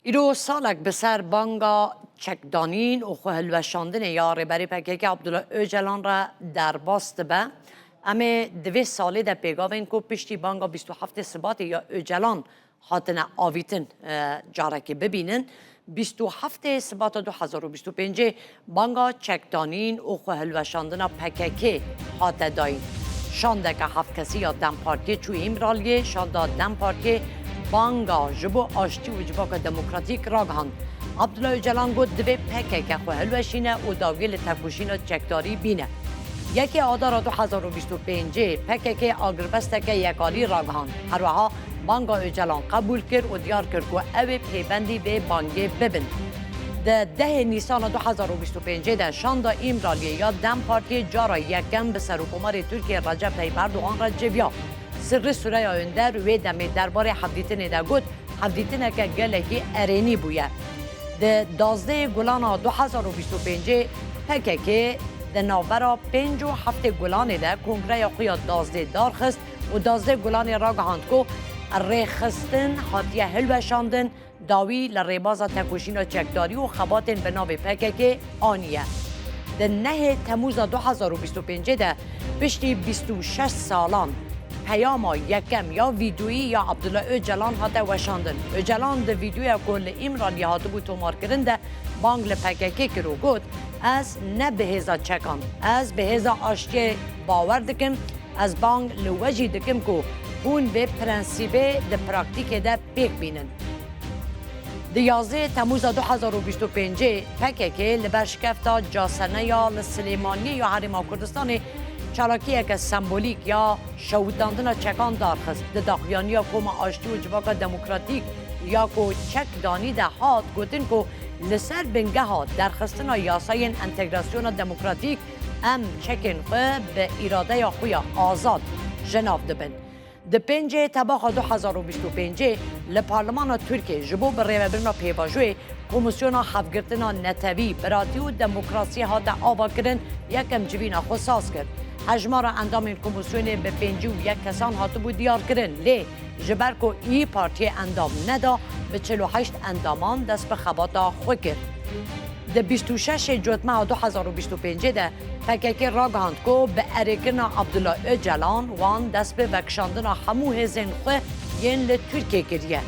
ایرو سالک بسر بانگا چکدانین و خهلوشاندن یا رهبری پکک عبدالله اوجلان را در باست به اما 2 ساله در پیگاوین کو پشتی بانگا 27 سبات یا اوجلان هاتن آویتن جارکی ببینن 27 سبات 2025 بانگا چکدانین و خهلوشاندن پکک هات داین شانده که 7 کسی یا دم پارتی چوی امرالیه شانده دم پارتی بانگا جبو آشتی و جباک دموکراتیک راگهان عبدالله اوجلان گفت دوی پکه که خو هلوشینه و داویل تکوشین چکداری بینه یکی آدار 2025 پکه که آگربسته که یکالی راگهان هر وها بانگا اوجلان قبول کرد و دیار کرد که او پیبندی به بانگی ببن ده نیسان 2025 ده شانده امرالیه یا دم پارتی جارا یکم به سرحکومت ترکیه رجب طیب اردوغان را جویا سر سوره آینده روی دمی درباره حفدیتنه ده گود حفدیتنه که گلهی ارینی بویه ده 12 گلان 2025 پکه ده نوبرا 5 و 7 گلان ده کنگره خویا 12 دارخست و 12 گلان را گهاند که ریخستن حاتیه هلوشاندن داوی لریباز تکوشین چکداری و خباتن به نام پکه آنیه ده 9 تموز 2025 ده پشتی 26 سالان پیام یکم یا ویدیویی یا عبدالله اوجلان هاته وشاندن اوجلان ده ویدیوی کل امرالی هاته بود تومار کرنده بانگل پککی کرو گود از نه به هزا چکان از به هزا آشتی باور دکم از بانگ لوجی دکم که اون به پرنسیبه ده پراکتیک ده پیک بینن ده 11 تموز 2025 پککی لبرشکفتا جاسنه یا لسلیمانی یا حریم کردستان چالاکی که سمبولیک یا شهوداندن چکان دارخست ده داخیانی یا کوم آشتی و جواک دموکراتیک یا کو چک دانی ده هات گوتن که لسر بنگه ها درخستن یاسای انتگراسیون دموکراتیک ام چکن خواه به اراده یا خوی آزاد جناب دبن ده 5 تباخ 2025 لپارلمان ترکیه جبو به ریوبرنا پیواجوی کمیسیون حفگرتنا نتوی براتی و دموکراسی ها ده آوا کرن یکم جوینا خصاص کرد هجمار اندام این کمیسیون به 51 کسان هاتو بود دیار کرن لی جبر کو ای پارتی اندام ندا به 48 اندامان دست به خباتا خو کرد ده 26 جوتمه 2025 ده پککی را گهاند که به اریکنا عبدالله اوجلان وان دست به وکشاندن همو هزین خو ین لترکیه کریه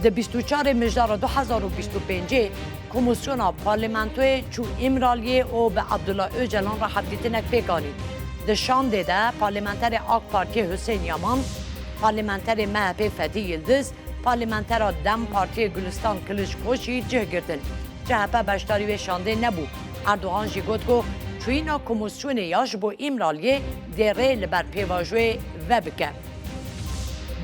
ده 24 مجدار 2025 کمیسیون پارلمانتوی چو امرالیه و به عبدالله اوجلان را حفیتنک پیکانی ده شانده ده پارلمانتر آک پارتی حسین یامان پارلمانتر مهپ فتی یلدز پارلمانتر دم پارتی گلستان کلش خوشی جه گردن جهپه بشتاری و شانده نبود اردوغان جی گفت که چوینا کمیسیون یاش با امرالیه دیره لبر پیواجوی و بکه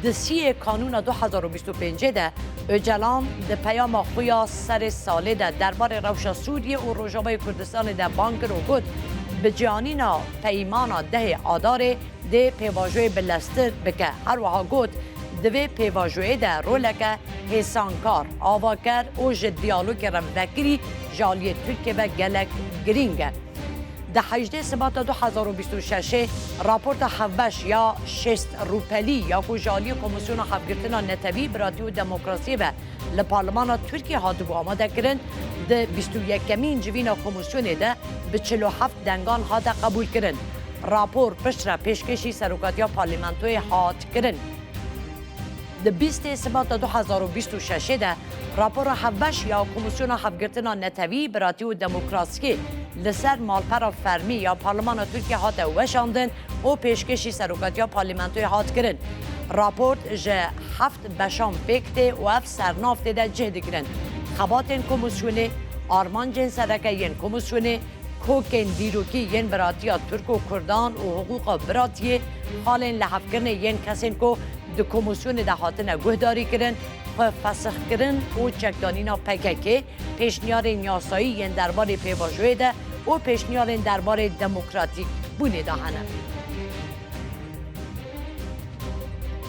ده 30 کانون 2025 ده اوجلان ده پیام خویا سر ساله ده دربار روشا سوریه و روژاوای کردستان ده بانکر و گفت به جانینا پیمانا ده آداره ده پیواجوی بلستر بکه هر وها گفت دوی پیواجوی ده رولکه حسانکار آواکر و جد دیالوگ روکری جالی ترکیه و گلک گرینگه ده 18 سبات 2026 راپورت حوش یا شست روپلی یا کو جالی کمیسیون حفگرتنا نتوی براتی و دموکراسی و لپارلمان ترکیه هاتو بو آماده کرن ده 21 کمین جوینا کمیسیون ده به 47 دنگان هاته قبول کرن راپور پشت را پیشکشی سروکاتیا پارلمانتوی هات کرن ده 20 سبات 2026 ده راپور حوش یا کمیسیون حفگرتنا نتوی براتی و دموکراسی لسر مالپرا فرمی یا پارلمان ترکیه هات وشاندن و پیشکشی سروکاتیا پارلمانتوی هات کرن راپورت جه 7 بشام بکته و اف سرنافت ده جه دگرن خباتن کمیسیون آرمان جن سرکه ین کمیسیون کوکن دیروکی ین براتیا ترک و کردان و حقوق براتی حالین لحفکرن ین کسین که ده کمیسیون ده هاتن گهداری کرن و فسخ کرن و چکدانینا پککی پیشنیار نیاسایی ین دربار پیواجوی ده و پیشنیار دربار دموکراتیک بونه دهنه